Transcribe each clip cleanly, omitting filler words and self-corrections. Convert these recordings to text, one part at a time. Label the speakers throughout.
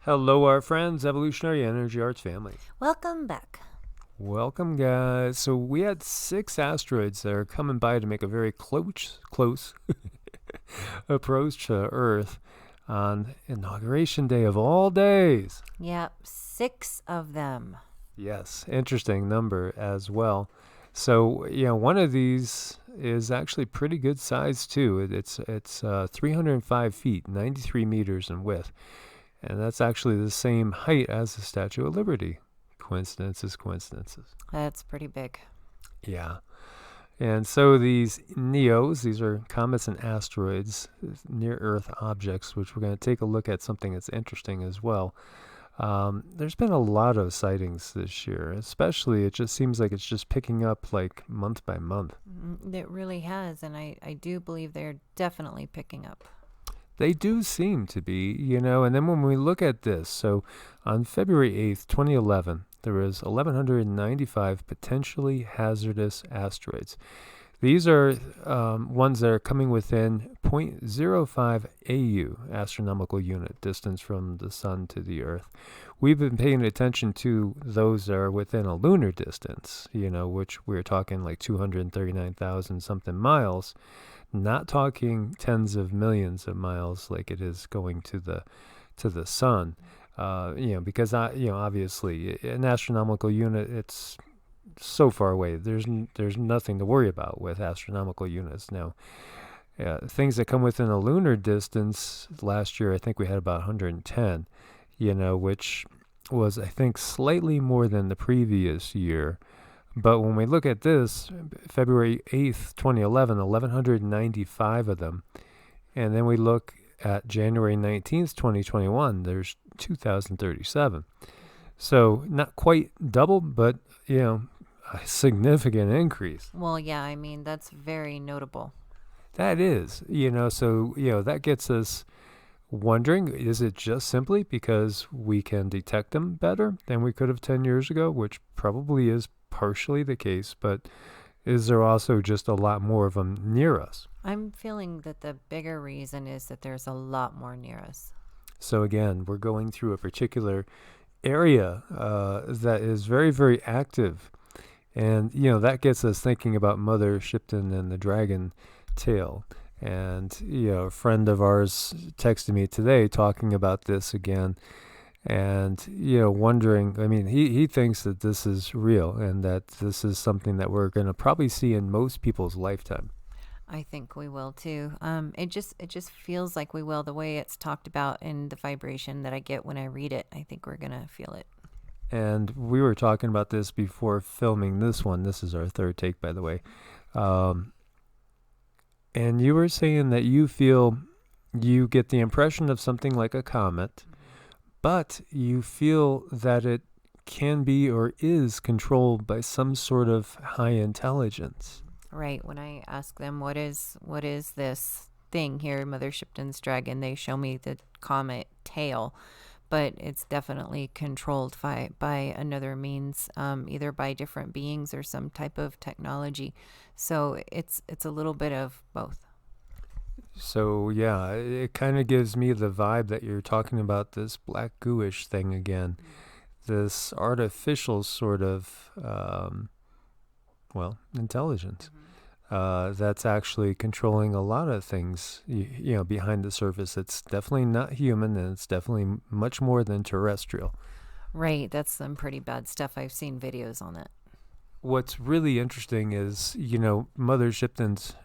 Speaker 1: Hello, our friends, Evolutionary Energy Arts family.
Speaker 2: Welcome back.
Speaker 1: Welcome, guys. So we had 6 asteroids that are coming by to make a very close approach to Earth on Inauguration Day of all days.
Speaker 2: Yep, 6 of them.
Speaker 1: Yes, interesting number as well. So one of these is actually pretty good size too. It's 305 feet, 93 meters in width. And that's actually the same height as the Statue of Liberty. Coincidences.
Speaker 2: That's pretty big.
Speaker 1: Yeah. And so these NEOs, these are comets and asteroids, near Earth objects, which we're going to take a look at something that's interesting as well. There's been a lot of sightings this year, especially it just seems like it's just picking up like month by month.
Speaker 2: It really has, and I do believe they're definitely picking up.
Speaker 1: They do seem to be, and then when we look at this, so on February 8th, 2011, there was 1,195 potentially hazardous asteroids. These are ones that are coming within 0.05 AU, astronomical unit, distance from the sun to the Earth. We've been paying attention to those that are within a lunar distance, which we're talking like 239,000 something miles. Not talking tens of millions of miles like it is going to the sun, because obviously an astronomical unit, it's so far away. There's nothing to worry about with astronomical units now. Things that come within a lunar distance, last year I think we had about 110, which was I think slightly more than the previous year. But when we look at this, February 8th, 2011, 1,195 of them. And then we look at January 19th, 2021, there's 2,037. So not quite double, but, a significant increase.
Speaker 2: Well, yeah, I mean, that's very notable.
Speaker 1: That is, so, that gets us wondering, is it just simply because we can detect them better than we could have 10 years ago, which probably is partially the case, but is there also just a lot more of them near us?
Speaker 2: I'm feeling that the bigger reason is that there's a lot more near us.
Speaker 1: So again, we're going through a particular area that is very, very active. And, that gets us thinking about Mother Shipton and the dragon tail. And, a friend of ours texted me today talking about this again. And, wondering, I mean, he thinks that this is real and that this is something that we're going to probably see in most people's lifetime.
Speaker 2: I think we will too. It just feels like we will, the way it's talked about in the vibration that I get when I read it. I think we're going to feel it.
Speaker 1: And we were talking about this before filming this one. This is our third take, by the way. And you were saying that you feel you get the impression of something like a comet, but you feel that it can be or is controlled by some sort of high intelligence.
Speaker 2: Right. When I ask them, what is this thing here, Mother Shipton's dragon, they show me the comet tail, but it's definitely controlled by another means, either by different beings or some type of technology. So it's a little bit of both.
Speaker 1: So yeah, it kind of gives me the vibe that you're talking about this black gooish thing again, this artificial sort of, intelligence that's actually controlling a lot of things, behind the surface. It's definitely not human, and it's definitely much more than terrestrial.
Speaker 2: Right, that's some pretty bad stuff. I've seen videos on that.
Speaker 1: What's really interesting is, Mother Shipton's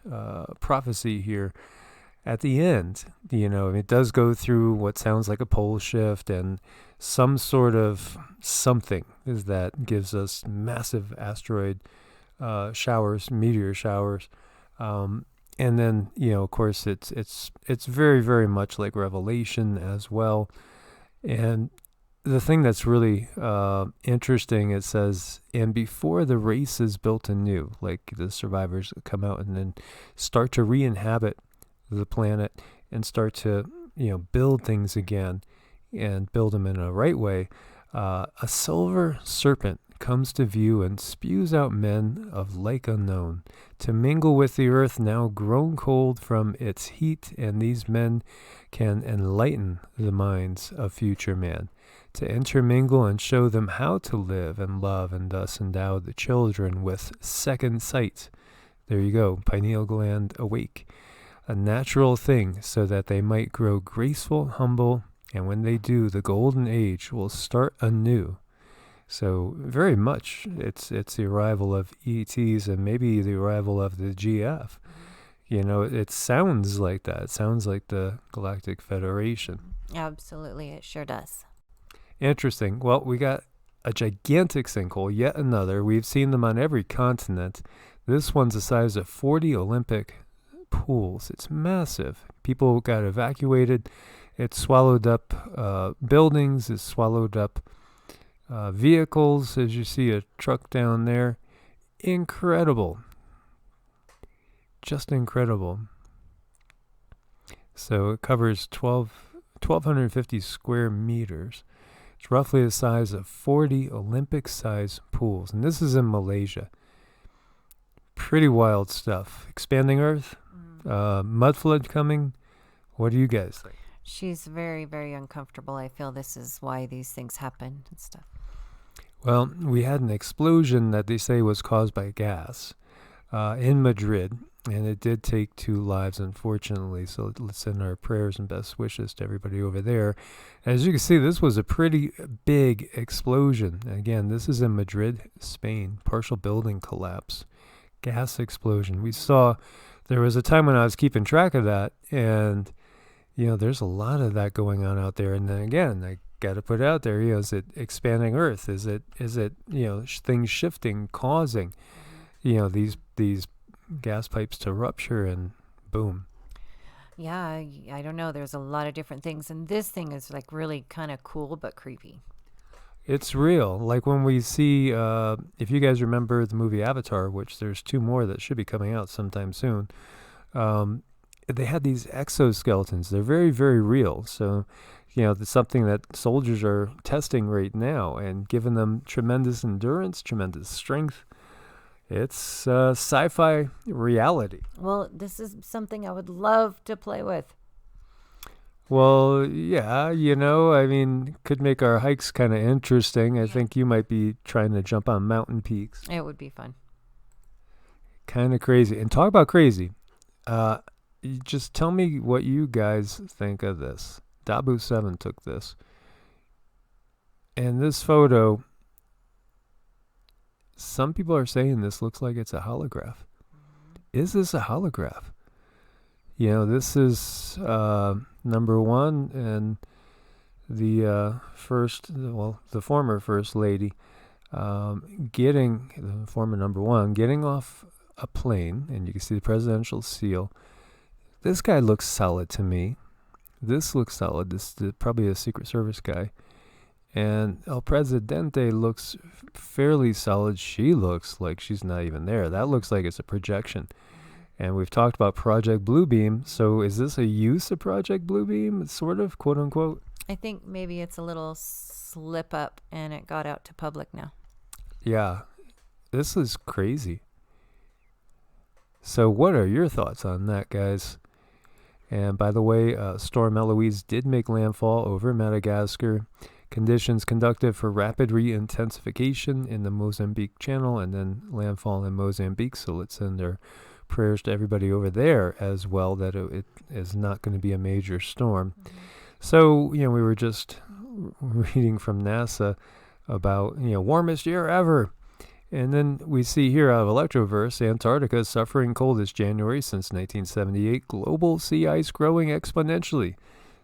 Speaker 1: prophecy here at the end, it does go through what sounds like a pole shift and some sort of something is that gives us massive asteroid showers, meteor showers. And then, of course, it's very, very much like Revelation as well. And the thing that's really interesting, it says, and before the race is built anew, like the survivors come out and then start to re-inhabit the planet and start to, build things again and build them in a right way, a silver serpent comes to view and spews out men of like unknown, to mingle with the earth now grown cold from its heat, and these men can enlighten the minds of future man, to intermingle and show them how to live and love, and thus endow the children with second sight. There you go, pineal gland awake. A natural thing, so that they might grow graceful, humble, and when they do, the golden age will start anew. So very much it's the arrival of ETs and maybe the arrival of the GF. You know, it sounds like that. It sounds like the Galactic Federation.
Speaker 2: Absolutely, it sure does.
Speaker 1: Interesting. Well, we got a gigantic sinkhole, yet another. We've seen them on every continent. This one's the size of 40 Olympic pools. It's massive. People got evacuated. It swallowed up buildings. It swallowed up vehicles, as you see a truck down there. Incredible. Just incredible. So it covers 1,250 square meters. It's roughly the size of 40 Olympic-sized pools. And this is in Malaysia. Pretty wild stuff. Expanding Earth. Mud flood coming. What do you guys think?
Speaker 2: She's very, very uncomfortable. I feel this is why these things happen and stuff.
Speaker 1: Well, we had an explosion that they say was caused by gas in Madrid, and it did take 2 lives, unfortunately. So let's send our prayers and best wishes to everybody over there. As you can see, this was a pretty big explosion. Again, this is in Madrid, Spain. Partial building collapse. Gas explosion. We saw, there was a time when I was keeping track of that, and you know, there's a lot of that going on out there. And then again, I got to put it out there, you know, is it expanding Earth? Is it, you know, things shifting, causing, you know, these gas pipes to rupture, and boom.
Speaker 2: Yeah, I don't know. There's a lot of different things. And this thing is like really kind of cool, but creepy.
Speaker 1: It's real. Like when we see, if you guys remember the movie Avatar, which there's 2 more that should be coming out sometime soon, they had these exoskeletons. They're very, very real. So, you know, it's something that soldiers are testing right now and giving them tremendous endurance, tremendous strength. It's sci-fi reality.
Speaker 2: Well, this is something I would love to play with.
Speaker 1: Well, yeah, you know, I mean, could make our hikes kind of interesting. I think you might be trying to jump on mountain peaks.
Speaker 2: It would be fun.
Speaker 1: Kind of crazy. And talk about crazy. Just tell me what you guys think of this. Dabu 7 took this. And this photo, some people are saying this looks like it's a holograph. Is this a holograph? You know, this is number 1, and the former first lady, the former number 1, getting off a plane, and you can see the presidential seal. This guy looks solid to me. This looks solid. This is probably a Secret Service guy. And El Presidente looks fairly solid. She looks like she's not even there. That looks like it's a projection. And we've talked about Project Bluebeam. So is this a use of Project Bluebeam, sort of, quote unquote?
Speaker 2: I think maybe it's a little slip up and it got out to public now.
Speaker 1: Yeah, this is crazy. So what are your thoughts on that, guys? And by the way, Storm Eloise did make landfall over Madagascar. Conditions conductive for rapid re-intensification in the Mozambique Channel, and then landfall in Mozambique. So let's send our prayers to everybody over there as well, that it is not going to be a major storm. Mm-hmm. So, you know, we were just reading from NASA about, you know, warmest year ever. And then we see here out of Electroverse, Antarctica suffering coldest January since 1978. Global sea ice growing exponentially.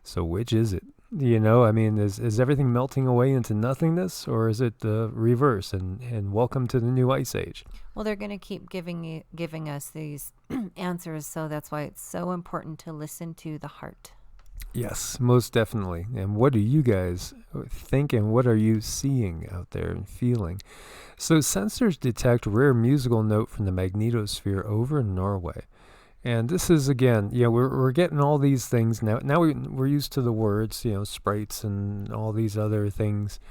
Speaker 1: So which is it? You know, I mean, is everything melting away into nothingness, or is it the reverse? And welcome to the new ice age.
Speaker 2: Well, they're going to keep giving us these answers, so that's why it's so important to listen to the heart.
Speaker 1: Yes, most definitely. And what do you guys think, and what are you seeing out there and feeling? So sensors detect rare musical note from the magnetosphere over Norway. And this is, again, you know, we're getting all these things now. Now we're used to the words, you know, sprites and all these other things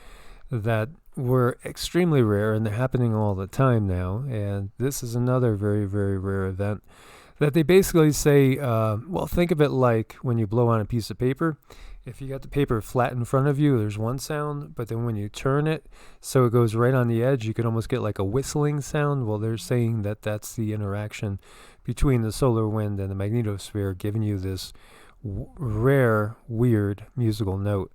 Speaker 1: that were extremely rare, and they're happening all the time now. And this is another very, very rare event that they basically say, well, think of it like when you blow on a piece of paper. If you got the paper flat in front of you, there's one sound, but then when you turn it so it goes right on the edge, you can almost get like a whistling sound. Well, they're saying that that's the interaction between the solar wind and the magnetosphere, giving you this rare, weird musical note.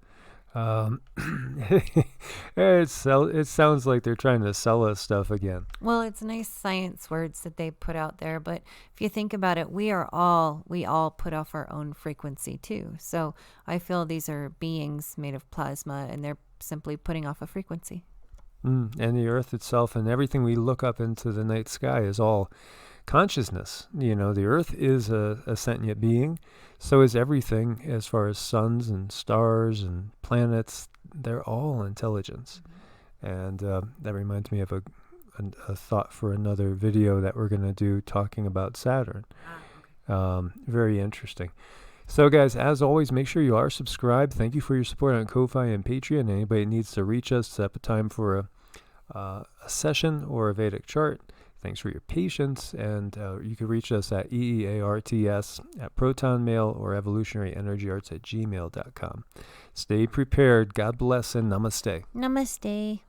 Speaker 1: It sounds like they're trying to sell us stuff again.
Speaker 2: Well, it's nice science words that they put out there, but if you think about it, we all put off our own frequency too. So I feel these are beings made of plasma, and they're simply putting off a frequency.
Speaker 1: And the earth itself and everything we look up into the night sky is all consciousness. The earth is a sentient being. So is everything, as far as suns and stars and planets. They're all intelligence. And that reminds me of a thought for another video that we're going to do talking about Saturn. Very interesting. So guys, as always, make sure you are subscribed. Thank you for your support on Ko-Fi and Patreon. Anybody needs to reach us, set up a time for a session or a Vedic chart. Thanks for your patience, and you can reach us at EEARTS at ProtonMail or evolutionaryenergyarts@gmail.com. Stay prepared. God bless and namaste.
Speaker 2: Namaste.